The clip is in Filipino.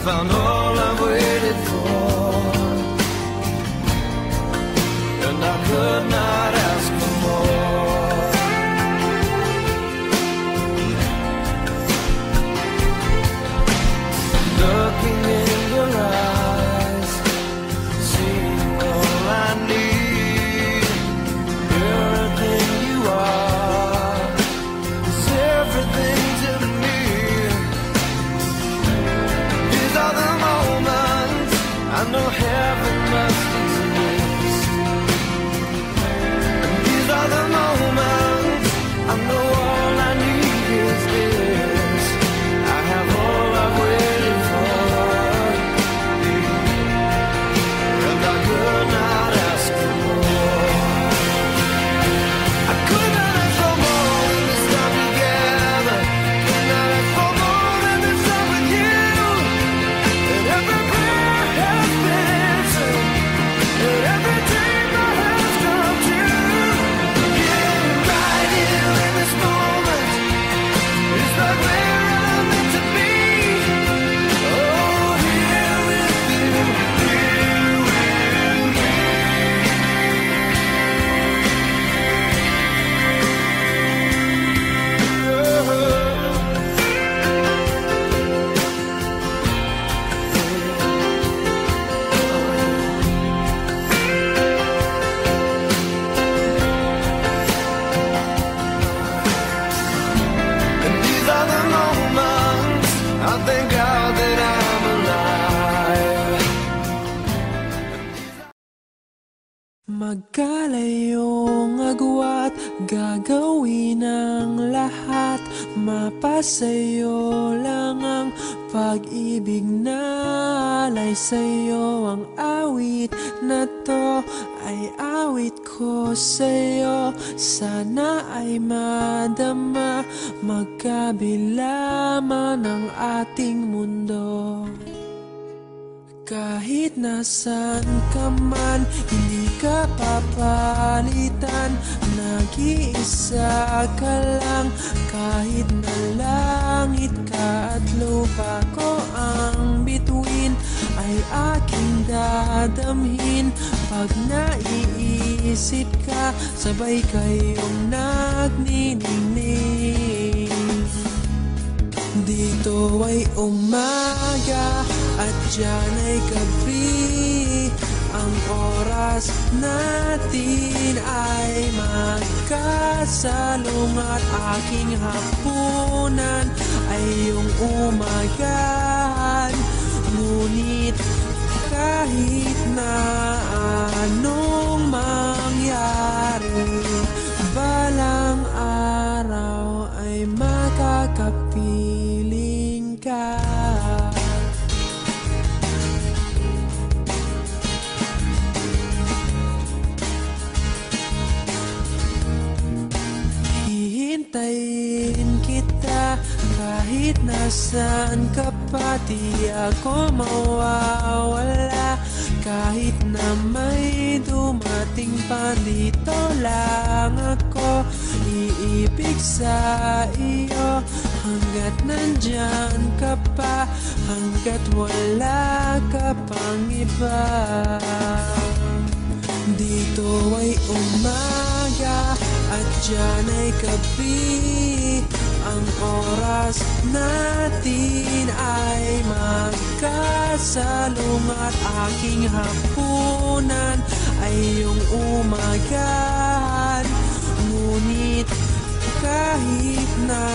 found all I've waited for, and I could not ask for more. Looking in your eyes, seeing all I need. Everything you are is everything to me. These are the moments I know heaven must exist. And these are the moments I know all I need is this. I have all I've waited for, and I could not ask for more. I could not ask for more than this time together. Could not ask for more than this time with you. And every prayer has been answered, and every dream I have come true. Yeah, right here in this moment is like where I'm meant to be. Oh, here with you, here with me. And these are the moments I thank God that I'm alive. Magkalayong agwat, gagawin ang lahat. Mapasayo lang ang pag-ibig na alay sa'yo. Ang awit na to ay awit ko sa'yo. Sana ay madama, magkabila man ang ating mundo. Kahit nasaan ka man, hindi ka papalitan. Nag-iisa ka lang, kahit na langit ka at lupa ko ang bituin, ay aking dadamhin. Pag naiisip ka, sabay kayong nagniningning. Dito ay umaga at diyan ay gabi. Ang oras natin ay magkasalungat. Aking hapunan ay iyong umagahan. Ngunit kahit na anong mangyari, balang araw ay makakapiling ka. Hihintayin kita kahit nasaan ka pa. Di ako mawawala kahit na may dumating pa. Dito lang ako iibig sa iyo hanggat nandyan ka pa, hanggat wala ka pang iba. Dito ay umaga at diyan ay gabi. Ang oras natin ay magkasalungat. Aking hapunan ay iyong umagahan. Ngunit kahit na